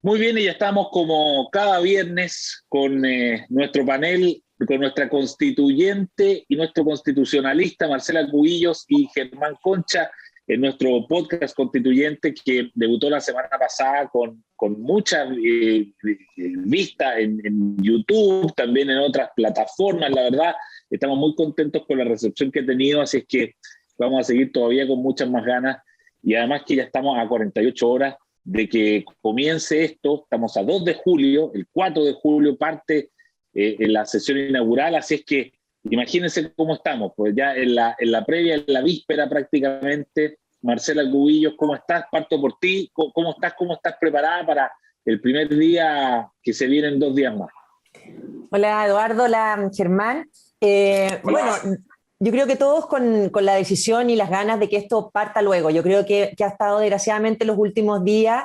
Muy bien, y ya estamos como cada viernes con nuestro panel, con nuestra constituyente y nuestro constitucionalista, Marcela Cubillos y Germán Concha, en nuestro podcast constituyente que debutó la semana pasada con mucha vista en YouTube, también en otras plataformas. La verdad, estamos muy contentos con la recepción que ha tenido, así es que vamos a seguir todavía con muchas más ganas, y además que ya estamos a 48 horas de que comience esto. Estamos a 2 de julio, el 4 de julio parte en la sesión inaugural, así es que imagínense cómo estamos, pues ya en la previa, en la víspera prácticamente. Marcela Cubillos, ¿cómo estás? Parto por ti. ¿Cómo estás? ¿Cómo estás preparada para el primer día que se vienen 2 días más? Hola Eduardo, hola Germán. Bueno, yo creo que todos con la decisión y las ganas de que esto parta luego. Yo creo que ha estado desgraciadamente los últimos días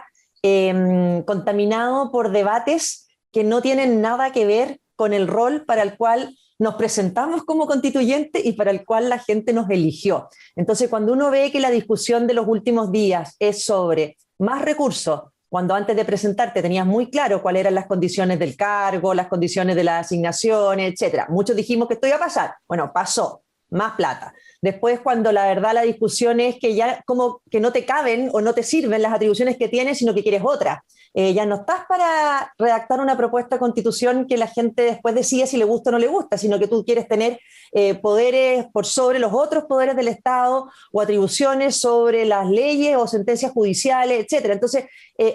contaminado por debates que no tienen nada que ver con el rol para el cual nos presentamos como constituyentes y para el cual la gente nos eligió. Entonces, cuando uno ve que la discusión de los últimos días es sobre más recursos, cuando antes de presentarte tenías muy claro cuáles eran las condiciones del cargo, las condiciones de las asignaciones, etcétera. Muchos dijimos que esto iba a pasar. Bueno, pasó. Más plata. Después, cuando la verdad la discusión es que ya como que no te caben o no te sirven las atribuciones que tienes, sino que quieres otra. Ya no estás para redactar una propuesta de constitución que la gente después decida si le gusta o no le gusta, sino que tú quieres tener poderes por sobre los otros poderes del Estado o atribuciones sobre las leyes o sentencias judiciales, etcétera. Entonces,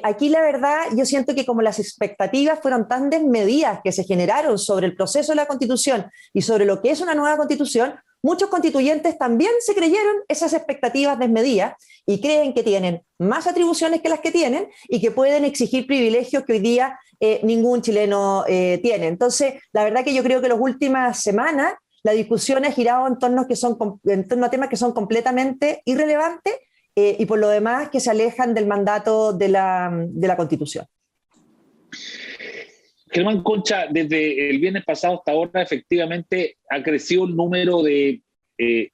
aquí la verdad yo siento que como las expectativas fueron tan desmedidas que se generaron sobre el proceso de la Constitución y sobre lo que es una nueva Constitución, muchos constituyentes también se creyeron esas expectativas desmedidas y creen que tienen más atribuciones que las que tienen y que pueden exigir privilegios que hoy día ningún chileno tiene. Entonces, la verdad que yo creo que las últimas semanas la discusión ha girado en torno a temas que son completamente irrelevantes y por lo demás que se alejan del mandato de la Constitución. Germán Concha, desde el viernes pasado hasta ahora, efectivamente ha crecido el número de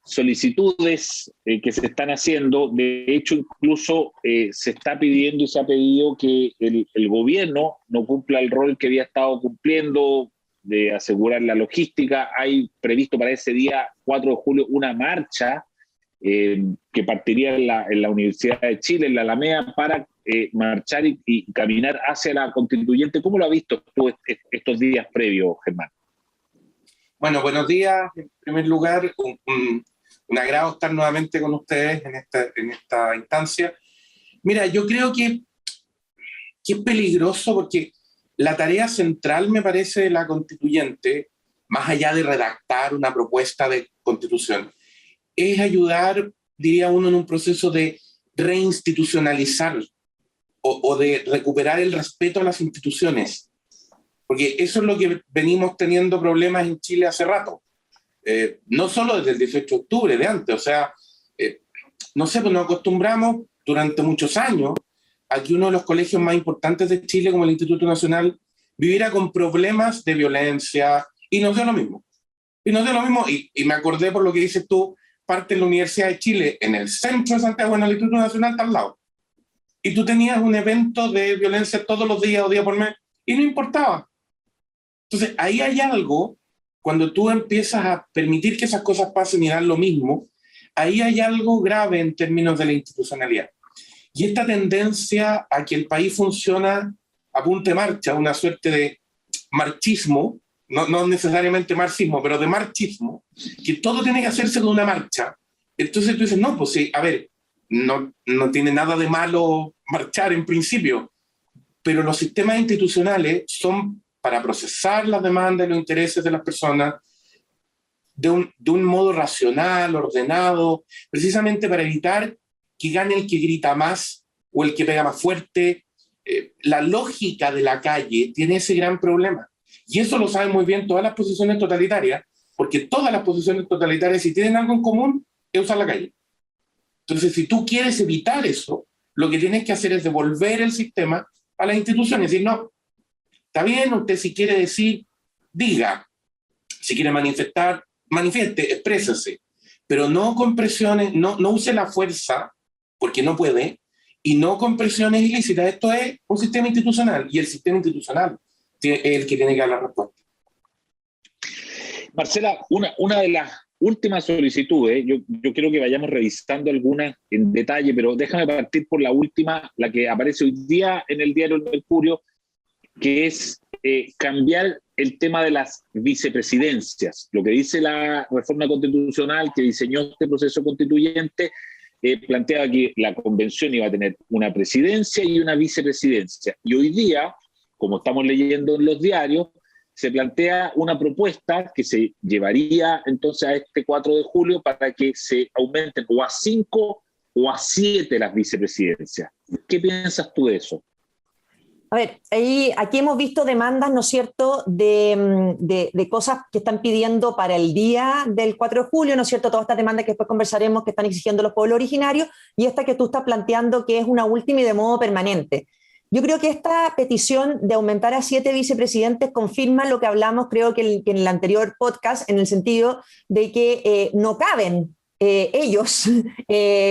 solicitudes que se están haciendo. De hecho, incluso se está pidiendo y se ha pedido que el gobierno no cumpla el rol que había estado cumpliendo de asegurar la logística. Hay previsto para ese día 4 de julio una marcha que partiría en la Universidad de Chile, en la Alameda, para marchar y caminar hacia la constituyente. ¿Cómo lo has visto tú estos días previos, Germán? Bueno, buenos días. En primer lugar, un agrado estar nuevamente con ustedes en esta instancia. Mira, yo creo que es peligroso porque la tarea central, me parece, de la constituyente, más allá de redactar una propuesta de constitución, es ayudar, diría uno, en un proceso de reinstitucionalizar o de recuperar el respeto a las instituciones. Porque eso es lo que venimos teniendo problemas en Chile hace rato. No solo desde el 18 de octubre, de antes. O sea, no sé, pues nos acostumbramos durante muchos años a que uno de los colegios más importantes de Chile, como el Instituto Nacional, viviera con problemas de violencia y no sé lo mismo. Y me acordé por lo que dices tú, parte de la Universidad de Chile, en el centro de Santiago, en el Instituto Nacional, está al lado. Y tú tenías un evento de violencia todos los días o día por mes, y no importaba. Entonces, ahí hay algo, cuando tú empiezas a permitir que esas cosas pasen y dan lo mismo, ahí hay algo grave en términos de la institucionalidad. Y esta tendencia a que el país funciona a punta de marcha, una suerte de marchismo, no necesariamente marxismo, pero de marchismo, que todo tiene que hacerse con una marcha. Entonces tú dices, no, pues sí, a ver, no tiene nada de malo marchar en principio, pero los sistemas institucionales son para procesar las demandas y los intereses de las personas de un modo racional, ordenado, precisamente para evitar que gane el que grita más o el que pega más fuerte. La lógica de la calle tiene ese gran problema. Y eso lo saben muy bien todas las posiciones totalitarias, porque todas las posiciones totalitarias, si tienen algo en común, es usar la calle. Entonces, si tú quieres evitar eso, lo que tienes que hacer es devolver el sistema a las instituciones. Es decir, no, está bien, usted si quiere decir, diga. Si quiere manifestar, manifieste, exprésese. Pero no con presiones, no use la fuerza, porque no puede, y no con presiones ilícitas. Esto es un sistema institucional, y el sistema institucional es el que tiene que dar la respuesta. Marcela, una de las últimas solicitudes, yo quiero que vayamos revisando algunas en detalle, pero déjame partir por la última, la que aparece hoy día en el diario El Mercurio, que es cambiar el tema de las vicepresidencias. Lo que dice la reforma constitucional que diseñó este proceso constituyente planteaba que la convención iba a tener una presidencia y una vicepresidencia. Y hoy día, como estamos leyendo en los diarios, se plantea una propuesta que se llevaría entonces a este 4 de julio para que se aumenten o a 5 o a 7 las vicepresidencias. ¿Qué piensas tú de eso? A ver, aquí hemos visto demandas, ¿no es cierto?, de cosas que están pidiendo para el día del 4 de julio, ¿no es cierto?, todas estas demandas que después conversaremos que están exigiendo los pueblos originarios, y esta que tú estás planteando que es una última y de modo permanente. Yo creo que esta petición de aumentar a 7 vicepresidentes confirma lo que hablamos, creo que en el anterior podcast, en el sentido de que no caben ellos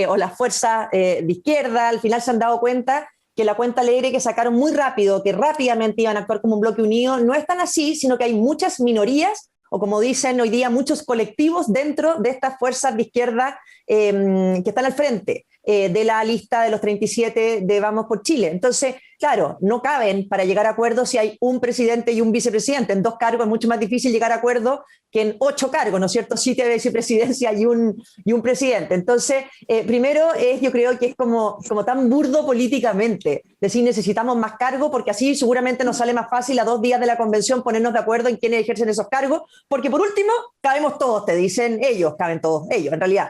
o las fuerzas de izquierda. Al final se han dado cuenta que la cuenta alegre que sacaron muy rápido, que rápidamente iban a actuar como un bloque unido, no es tan así, sino que hay muchas minorías, o como dicen hoy día, muchos colectivos dentro de estas fuerzas de izquierda que están al frente de la lista de los 37 de Vamos por Chile. Entonces, claro, no caben para llegar a acuerdos si hay un presidente y un vicepresidente. En 2 cargos es mucho más difícil llegar a acuerdo que en 8 cargos, ¿no es cierto? 7 vicepresidencia y un presidente. Entonces, primero yo creo que es como tan burdo políticamente decir necesitamos más cargos, porque así seguramente nos sale más fácil a 2 días de la convención ponernos de acuerdo en quiénes ejercen esos cargos, porque por último, cabemos todos, te dicen ellos, caben todos ellos en realidad.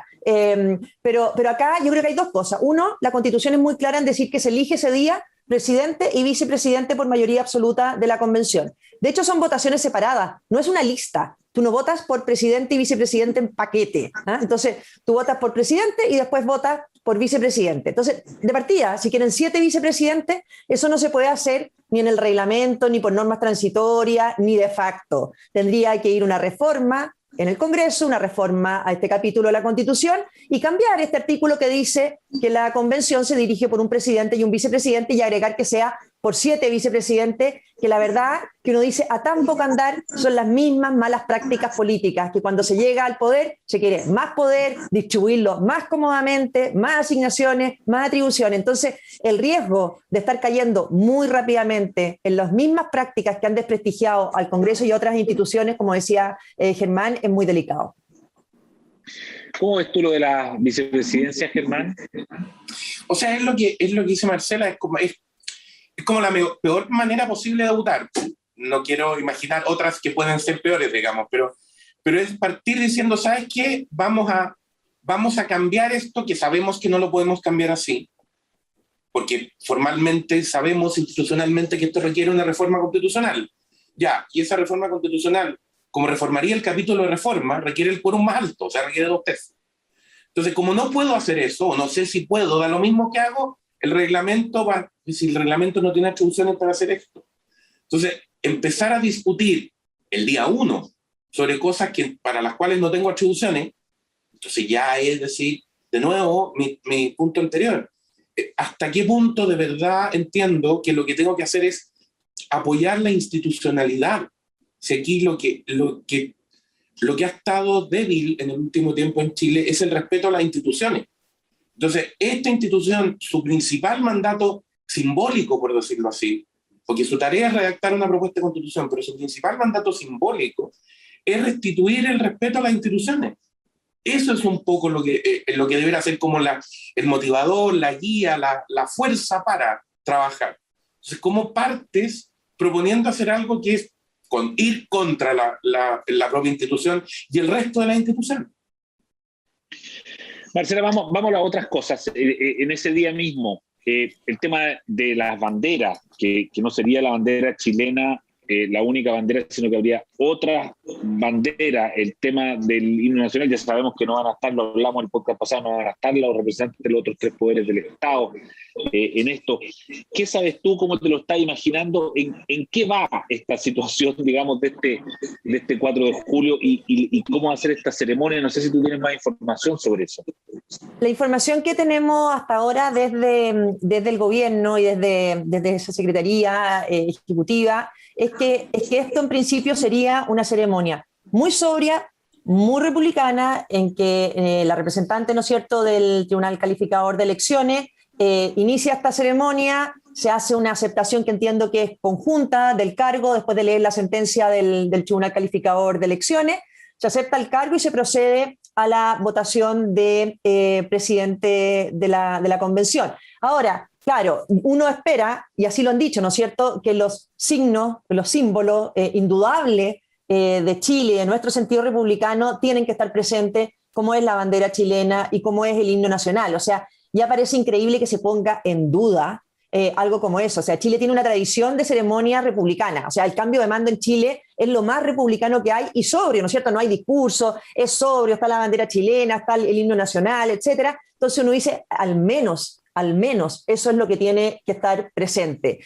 Pero acá yo creo que hay 2 cosas. Uno, la Constitución es muy clara en decir que se elige ese día presidente y vicepresidente por mayoría absoluta de la convención. De hecho, son votaciones separadas, no es una lista. Tú no votas por presidente y vicepresidente en paquete. Entonces, tú votas por presidente y después votas por vicepresidente. Entonces, de partida, si quieren 7 vicepresidentes, eso no se puede hacer ni en el reglamento, ni por normas transitorias, ni de facto. Tendría que ir una reforma en el Congreso, una reforma a este capítulo de la Constitución y cambiar este artículo que dice que la convención se dirige por un presidente y un vicepresidente y agregar que sea por 7 vicepresidentes, que la verdad que uno dice a tan poco andar son las mismas malas prácticas políticas, que cuando se llega al poder se quiere más poder, distribuirlo más cómodamente, más asignaciones, más atribuciones. Entonces el riesgo de estar cayendo muy rápidamente en las mismas prácticas que han desprestigiado al Congreso y otras instituciones, como decía Germán, es muy delicado. ¿Cómo ves tú lo de la vicepresidencia, Germán? O sea, es lo que dice Marcela, es como la peor manera posible de votar. No quiero imaginar otras que pueden ser peores, digamos, pero es partir diciendo, ¿sabes qué? Vamos a cambiar esto, que sabemos que no lo podemos cambiar así, porque formalmente sabemos institucionalmente que esto requiere una reforma constitucional. Ya, y esa reforma constitucional, como reformaría el capítulo de reforma, requiere el quórum más alto, o sea, requiere 2/3. Entonces, como no puedo hacer eso, o no sé si puedo, da lo mismo que hago, el reglamento si el reglamento no tiene atribuciones para hacer esto. Entonces, empezar a discutir el día 1 sobre cosas para las cuales no tengo atribuciones, entonces ya es decir, de nuevo, mi punto anterior. ¿Hasta qué punto de verdad entiendo que lo que tengo que hacer es apoyar la institucionalidad? Si aquí lo que ha estado débil en el último tiempo en Chile es el respeto a las instituciones. Entonces, esta institución, su principal mandato simbólico, por decirlo así, porque su tarea es redactar una propuesta de constitución, pero su principal mandato simbólico es restituir el respeto a las instituciones. Eso es un poco lo que debería ser como el motivador, la guía, la fuerza para trabajar. Entonces, ¿cómo partes proponiendo hacer algo que es ir contra la propia institución y el resto de las instituciones? Marcela, vamos a las otras cosas. En ese día mismo, el tema de las banderas, que no sería la bandera chilena la única bandera, sino que habría otra bandera. El tema del himno nacional, ya sabemos que no van a estar, lo hablamos en el podcast pasado, no van a estar los representantes de los otros 3 poderes del Estado en esto. ¿Qué sabes tú, cómo te lo estás imaginando, en qué va esta situación, digamos, de este 4 de julio y cómo va a ser esta ceremonia? No sé si tú tienes más información sobre eso. La información que tenemos hasta ahora desde el gobierno y desde esa secretaría ejecutiva es que esto en principio sería una ceremonia muy sobria, muy republicana, en que la representante, ¿no es cierto?, del Tribunal Calificador de Elecciones inicia esta ceremonia, se hace una aceptación que entiendo que es conjunta del cargo después de leer la sentencia del Tribunal Calificador de Elecciones, se acepta el cargo y se procede a la votación de presidente de la convención. Ahora, claro, uno espera, y así lo han dicho, ¿no es cierto?, que los signos, los símbolos indudables de Chile, de nuestro sentido republicano, tienen que estar presentes, como es la bandera chilena y como es el himno nacional. O sea, ya parece increíble que se ponga en duda algo como eso. O sea, Chile tiene una tradición de ceremonia republicana. O sea, el cambio de mando en Chile es lo más republicano que hay y sobrio, ¿no es cierto? No hay discurso, es sobrio, está la bandera chilena, está el himno nacional, etcétera. Entonces uno dice, al menos, eso es lo que tiene que estar presente.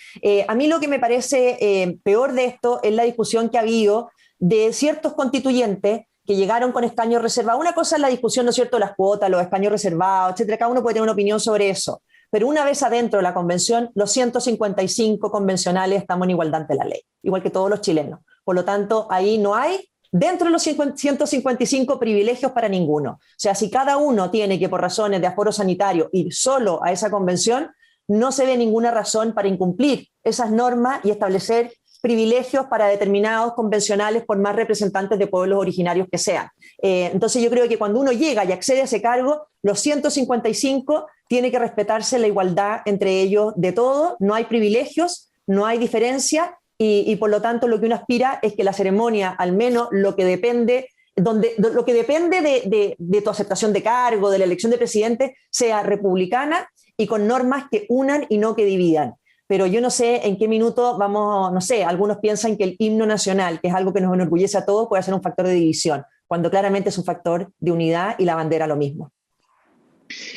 A mí lo que me parece peor de esto es la discusión que ha habido de ciertos constituyentes que llegaron con escaños reservados. Una cosa es la discusión, ¿no es cierto?, las cuotas, los escaños reservados, etcétera. Cada uno puede tener una opinión sobre eso. Pero una vez adentro de la convención, los 155 convencionales estamos en igualdad ante la ley, igual que todos los chilenos. Por lo tanto, ahí no hay, dentro de los 155 privilegios para ninguno. O sea, si cada uno tiene que, por razones de aforo sanitario, ir solo a esa convención, no se ve ninguna razón para incumplir esas normas y establecer privilegios para determinados convencionales, por más representantes de pueblos originarios que sean. Entonces yo creo que cuando uno llega y accede a ese cargo, los 155 tiene que respetarse la igualdad entre ellos de todo, no hay privilegios, no hay diferencia y por lo tanto lo que uno aspira es que la ceremonia, al menos lo que depende de tu aceptación de cargo, de la elección de presidente, sea republicana y con normas que unan y no que dividan. Pero yo no sé en qué minuto vamos, no sé, algunos piensan que el himno nacional, que es algo que nos enorgullece a todos, puede ser un factor de división, cuando claramente es un factor de unidad y la bandera lo mismo.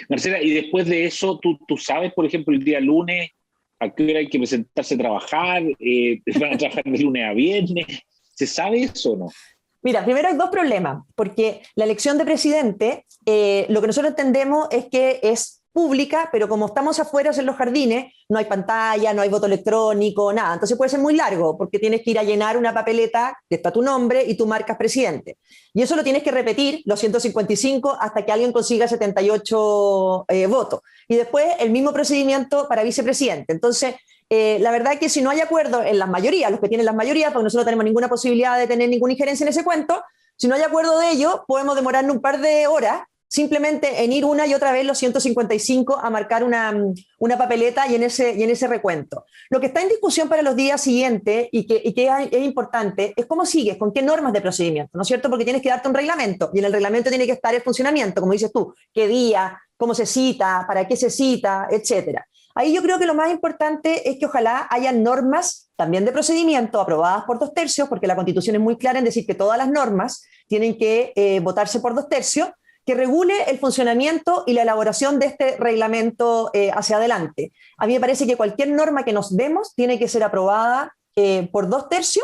Marcela, y después de eso, ¿tú sabes, por ejemplo, el día lunes, a qué hora hay que presentarse a trabajar? ¿Van a trabajar de lunes a viernes? ¿Se sabe eso o no? Mira, primero hay dos problemas, porque la elección de presidente, lo que nosotros entendemos es que es pública, pero como estamos afuera en los jardines, no hay pantalla, no hay voto electrónico, nada. Entonces puede ser muy largo, porque tienes que ir a llenar una papeleta que está tu nombre y tú marcas presidente. Y eso lo tienes que repetir, los 155, hasta que alguien consiga 78 votos. Y después el mismo procedimiento para vicepresidente. Entonces, la verdad es que si no hay acuerdo en las mayorías, los que tienen las mayorías, porque nosotros no tenemos ninguna posibilidad de tener ninguna injerencia en ese cuento, si no hay acuerdo de ello, podemos demorarnos un par de horas simplemente en ir una y otra vez los 155 a marcar una papeleta y en ese recuento. Lo que está en discusión para los días siguientes y que es importante es cómo sigues, con qué normas de procedimiento, ¿no es cierto? Porque tienes que darte un reglamento y en el reglamento tiene que estar el funcionamiento, como dices tú, qué día, cómo se cita, para qué se cita, etcétera. Ahí yo creo que lo más importante es que ojalá haya normas también de procedimiento aprobadas por 2/3, porque la Constitución es muy clara en decir que todas las normas tienen que votarse por 2/3, que regule el funcionamiento y la elaboración de este reglamento hacia adelante. A mí me parece que cualquier norma que nos demos tiene que ser aprobada por 2/3,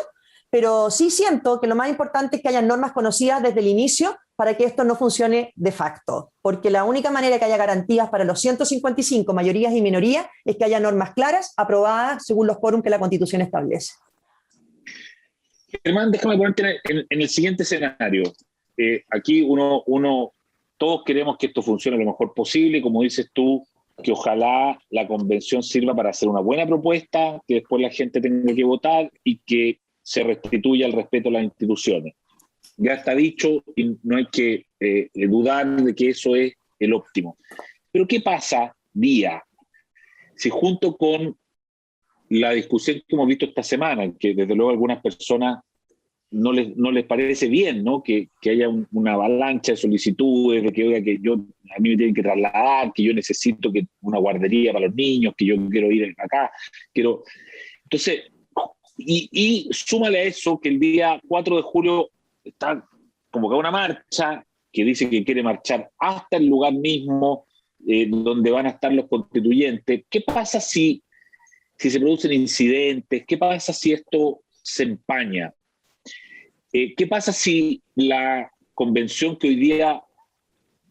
pero sí siento que lo más importante es que haya normas conocidas desde el inicio para que esto no funcione de facto, porque la única manera que haya garantías para los 155 mayorías y minorías es que haya normas claras, aprobadas según los quórums que la Constitución establece. Germán, déjame ponerte en el siguiente escenario. Aquí todos queremos que esto funcione lo mejor posible, como dices tú, que ojalá la convención sirva para hacer una buena propuesta, que después la gente tenga que votar y que se restituya el respeto a las instituciones. Ya está dicho y no hay que dudar de que eso es el óptimo. Pero ¿qué pasa, Día, si junto con la discusión que hemos visto esta semana, que desde luego algunas personas no les parece bien, ¿no? Que haya una avalancha de solicitudes, de que, oiga, a mí me tienen que trasladar, que yo necesito una guardería para los niños, que yo quiero ir acá, Entonces, y súmale a eso que el día 4 de julio está convocada una marcha que dice que quiere marchar hasta el lugar mismo donde van a estar los constituyentes. ¿Qué pasa si se producen incidentes? ¿Qué pasa si esto se empaña? ¿Qué pasa si la convención que hoy día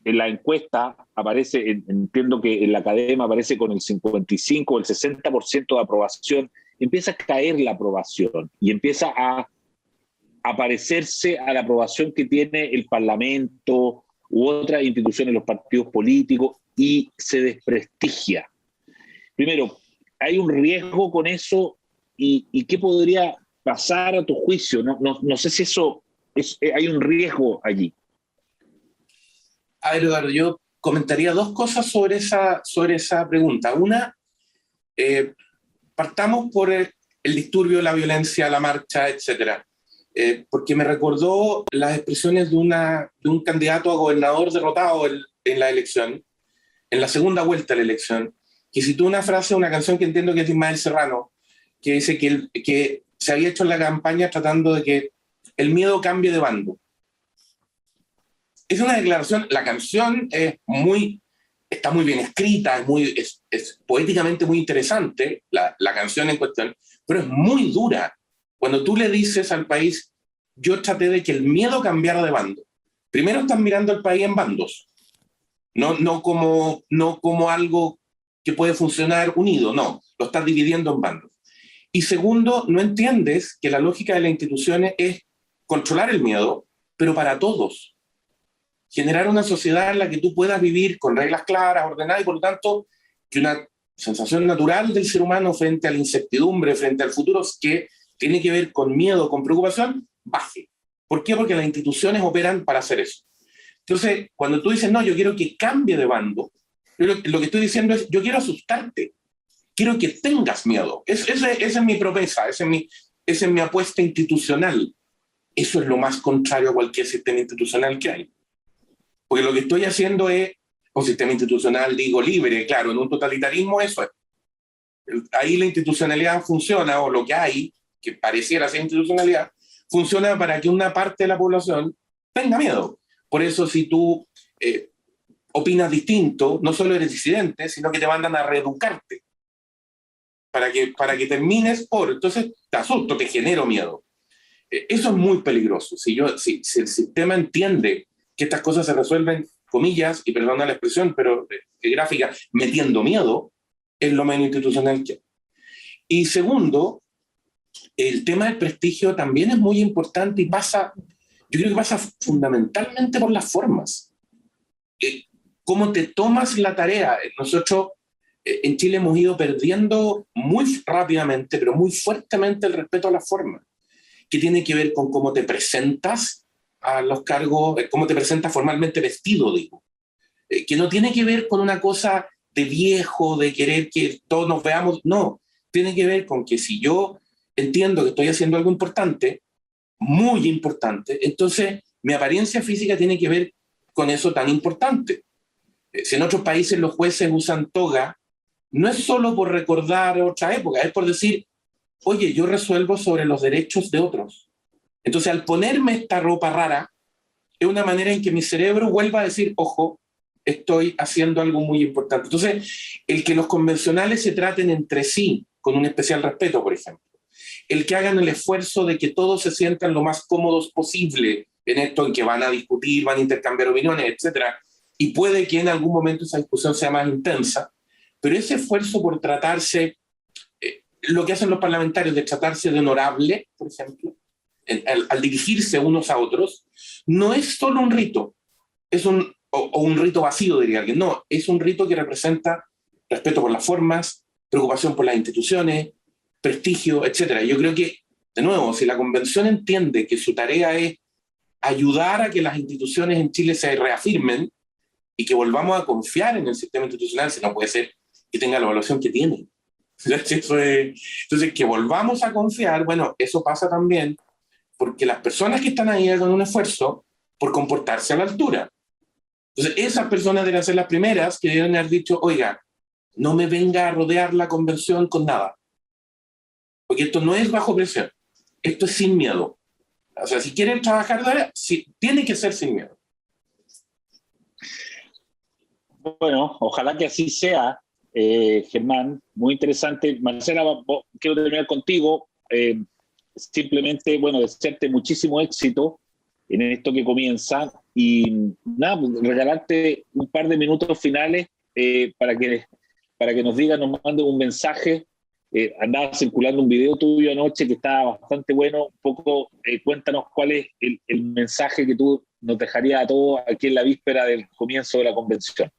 en la encuesta aparece, entiendo que en la academia aparece con el 55 o el 60% de aprobación, empieza a caer la aprobación y empieza a parecerse a la aprobación que tiene el Parlamento u otras instituciones, los partidos políticos, y se desprestigia. Primero, ¿hay un riesgo con eso? ¿Y qué podría pasar a tu juicio? No sé si eso hay un riesgo allí. A ver, Eduardo, yo comentaría dos cosas sobre esa pregunta. Una, partamos por el disturbio, la violencia, la marcha, etcétera. Porque me recordó las expresiones de un candidato a gobernador derrotado en la elección, en la segunda vuelta de la elección, que citó una frase, una canción que entiendo que es de Ismael Serrano, que dice que se había hecho en la campaña tratando de que el miedo cambie de bando. Es una declaración, la canción está muy bien escrita, es poéticamente muy interesante, la canción en cuestión, pero es muy dura. Cuando tú le dices al país, yo traté de que el miedo cambiara de bando. Primero estás mirando al país en bandos, no como algo que puede funcionar unido, no, lo estás dividiendo en bandos. Y segundo, no entiendes que la lógica de las instituciones es controlar el miedo, pero para todos. Generar una sociedad en la que tú puedas vivir con reglas claras, ordenadas, y por lo tanto, que una sensación natural del ser humano frente a la incertidumbre, frente al futuro, que tiene que ver con miedo, con preocupación, baje. ¿Por qué? Porque las instituciones operan para hacer eso. Entonces, cuando tú dices, no, yo quiero que cambie de bando, lo que estoy diciendo es, yo quiero asustarte, quiero que tengas miedo. Esa es mi promesa, esa es mi apuesta institucional. Eso es lo más contrario a cualquier sistema institucional que hay. Porque lo que estoy haciendo es un sistema institucional, digo, libre, claro, en un totalitarismo eso es. Ahí la institucionalidad funciona, o lo que hay, que pareciera ser institucionalidad, funciona para que una parte de la población tenga miedo. Por eso si tú opinas distinto, no solo eres disidente, sino que te mandan a reeducarte para que termines por... Entonces te asusto, te genero miedo. Eso es muy peligroso. Si el sistema entiende que estas cosas se resuelven, comillas, y perdona la expresión, pero gráfica, metiendo miedo, es lo menos institucional que hay. Y segundo, el tema del prestigio también es muy importante y yo creo que pasa fundamentalmente por las formas. ¿Cómo te tomas la tarea? Nosotros en Chile hemos ido perdiendo muy rápidamente, pero muy fuertemente el respeto a las formas, que tiene que ver con cómo te presentas a los cargos, cómo te presentas formalmente vestido, digo. Que no tiene que ver con una cosa de viejo, de querer que todos nos veamos, no. Tiene que ver con que si yo entiendo que estoy haciendo algo importante, muy importante, entonces mi apariencia física tiene que ver con eso tan importante. Si en otros países los jueces usan toga, no es solo por recordar otra época, es por decir, oye, yo resuelvo sobre los derechos de otros. Entonces, al ponerme esta ropa rara, es una manera en que mi cerebro vuelva a decir, ojo, estoy haciendo algo muy importante. Entonces, el que los convencionales se traten entre sí con un especial respeto, por ejemplo, el que hagan el esfuerzo de que todos se sientan lo más cómodos posible en esto, en que van a discutir, van a intercambiar opiniones, etcétera, y puede que en algún momento esa discusión sea más intensa, pero ese esfuerzo por tratarse, lo que hacen los parlamentarios de tratarse de honorable, por ejemplo, al dirigirse unos a otros, no es solo un rito, o un rito vacío, diría alguien, no, es un rito que representa respeto por las formas, preocupación por las instituciones, prestigio, etcétera. Yo creo que, de nuevo, si la convención entiende que su tarea es ayudar a que las instituciones en Chile se reafirmen y que volvamos a confiar en el sistema institucional, si no puede ser que tenga la evaluación que tiene. Entonces, que volvamos a confiar, bueno, eso pasa también porque las personas que están ahí hagan un esfuerzo por comportarse a la altura. Entonces, esas personas deben ser las primeras que deben haber dicho, oiga, no me venga a rodear la convención con nada. Porque esto no es bajo presión, esto es sin miedo. O sea, si quieren trabajar, tiene que ser sin miedo. Bueno, ojalá que así sea, Germán. Muy interesante. Marcela, quiero terminar contigo. Simplemente, bueno, desearte muchísimo éxito en esto que comienza. y nada, pues, regalarte un par de minutos finales para que nos diga, nos mande un mensaje. Andaba circulando un video tuyo anoche que estaba bastante bueno. Un poco, cuéntanos cuál es el mensaje que tú nos dejarías a todos aquí en la víspera del comienzo de la convención.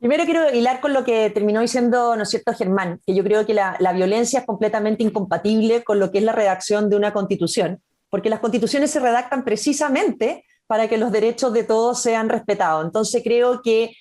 Primero quiero hilar con lo que terminó diciendo, ¿no es cierto?, Germán, que yo creo que la violencia es completamente incompatible con lo que es la redacción de una constitución, porque las constituciones se redactan precisamente para que los derechos de todos sean respetados. Entonces creo que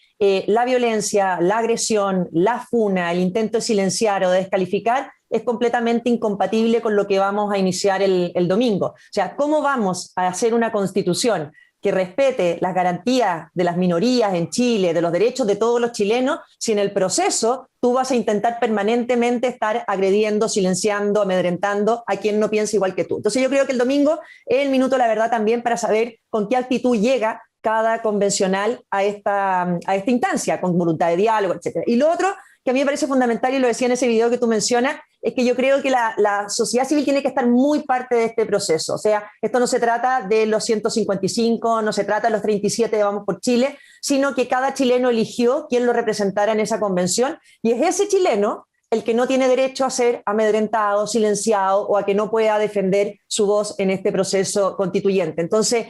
la violencia, la agresión, la funa, el intento de silenciar o de descalificar es completamente incompatible con lo que vamos a iniciar el domingo. O sea, ¿cómo vamos a hacer una constitución que respete las garantías de las minorías en Chile, de los derechos de todos los chilenos, si en el proceso tú vas a intentar permanentemente estar agrediendo, silenciando, amedrentando a quien no piensa igual que tú? Entonces yo creo que el domingo es el minuto de la verdad también para saber con qué actitud llega cada convencional a esta instancia, con voluntad de diálogo, etc. Y lo otro que a mí me parece fundamental, y lo decía en ese video que tú mencionas, es que yo creo que la sociedad civil tiene que estar muy parte de este proceso. O sea, esto no se trata de los 155, no se trata de los 37 de Vamos por Chile, sino que cada chileno eligió quién lo representara en esa convención, y es ese chileno el que no tiene derecho a ser amedrentado, silenciado o a que no pueda defender su voz en este proceso constituyente. Entonces,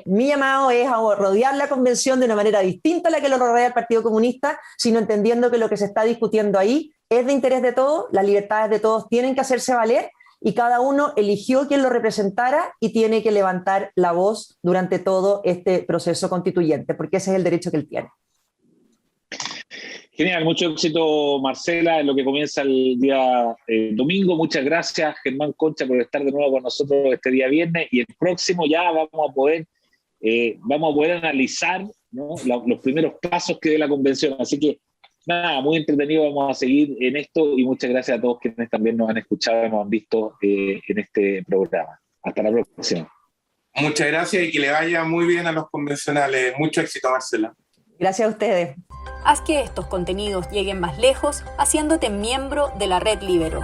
mi llamado es a rodear la convención de una manera distinta a la que lo rodea el Partido Comunista, sino entendiendo que lo que se está discutiendo ahí es de interés de todos, las libertades de todos tienen que hacerse valer y cada uno eligió quien lo representara y tiene que levantar la voz durante todo este proceso constituyente, porque ese es el derecho que él tiene. Genial, mucho éxito, Marcela, en lo que comienza el día domingo. Muchas gracias, Germán Concha, por estar de nuevo con nosotros este día viernes. Y el próximo ya vamos a poder analizar, ¿no?, los primeros pasos que dé la convención. Así que, nada, muy entretenido, vamos a seguir en esto. Y muchas gracias a todos quienes también nos han escuchado y nos han visto en este programa. Hasta la próxima. Muchas gracias y que le vaya muy bien a los convencionales. Mucho éxito, Marcela. Gracias a ustedes. Haz que estos contenidos lleguen más lejos haciéndote miembro de la Red Libero.